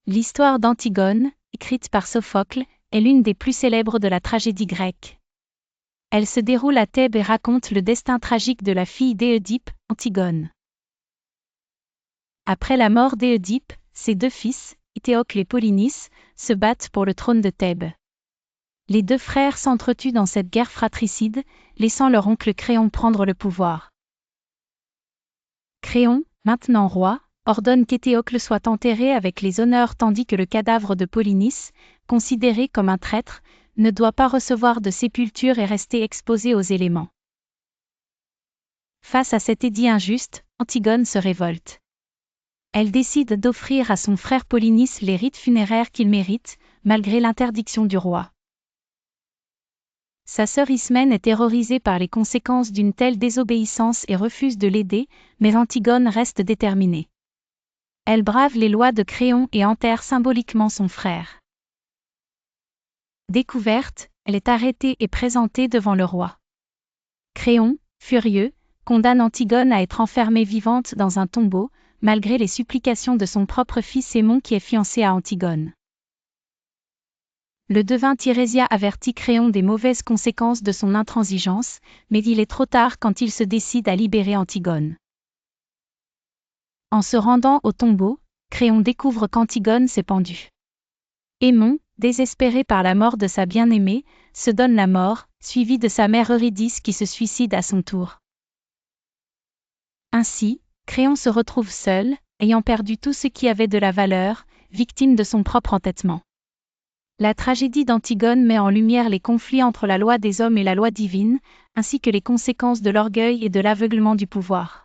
L'histoire d'Antigone, écrite par Sophocle, est l'une des plus célèbres de la tragédie grecque. Elle se déroule à Thèbes et raconte le destin tragique de la fille d'Éodipe, Antigone. Après la mort d'Éodipe, ses deux fils, Éthéocle et Polynice, se battent pour le trône de Thèbes. Les deux frères s'entretuent dans cette guerre fratricide, laissant leur oncle Créon prendre le pouvoir. Créon, maintenant roi, ordonne qu'Éthéocle soit enterré avec les honneurs tandis que le cadavre de Polynice, considéré comme un traître, ne doit pas recevoir de sépulture et rester exposé aux éléments. Face à cet édit injuste, Antigone se révolte. Elle décide d'offrir à son frère Polynice les rites funéraires qu'il mérite, malgré l'interdiction du roi. Sa sœur Ismène est terrorisée par les conséquences d'une telle désobéissance et refuse de l'aider, mais Antigone reste déterminée. Elle brave les lois de Créon et enterre symboliquement son frère. Découverte, elle est arrêtée et présentée devant le roi. Créon, furieux, condamne Antigone à être enfermée vivante dans un tombeau, malgré les supplications de son propre fils Aimon qui est fiancé à Antigone. Le devin Tirésia avertit Créon des mauvaises conséquences de son intransigeance, mais il est trop tard quand il se décide à libérer Antigone. En se rendant au tombeau, Créon découvre qu'Antigone s'est pendue. Aimon, désespéré par la mort de sa bien-aimée, se donne la mort, suivi de sa mère Eurydice qui se suicide à son tour. Ainsi, Créon se retrouve seul, ayant perdu tout ce qui avait de la valeur, victime de son propre entêtement. La tragédie d'Antigone met en lumière les conflits entre la loi des hommes et la loi divine, ainsi que les conséquences de l'orgueil et de l'aveuglement du pouvoir.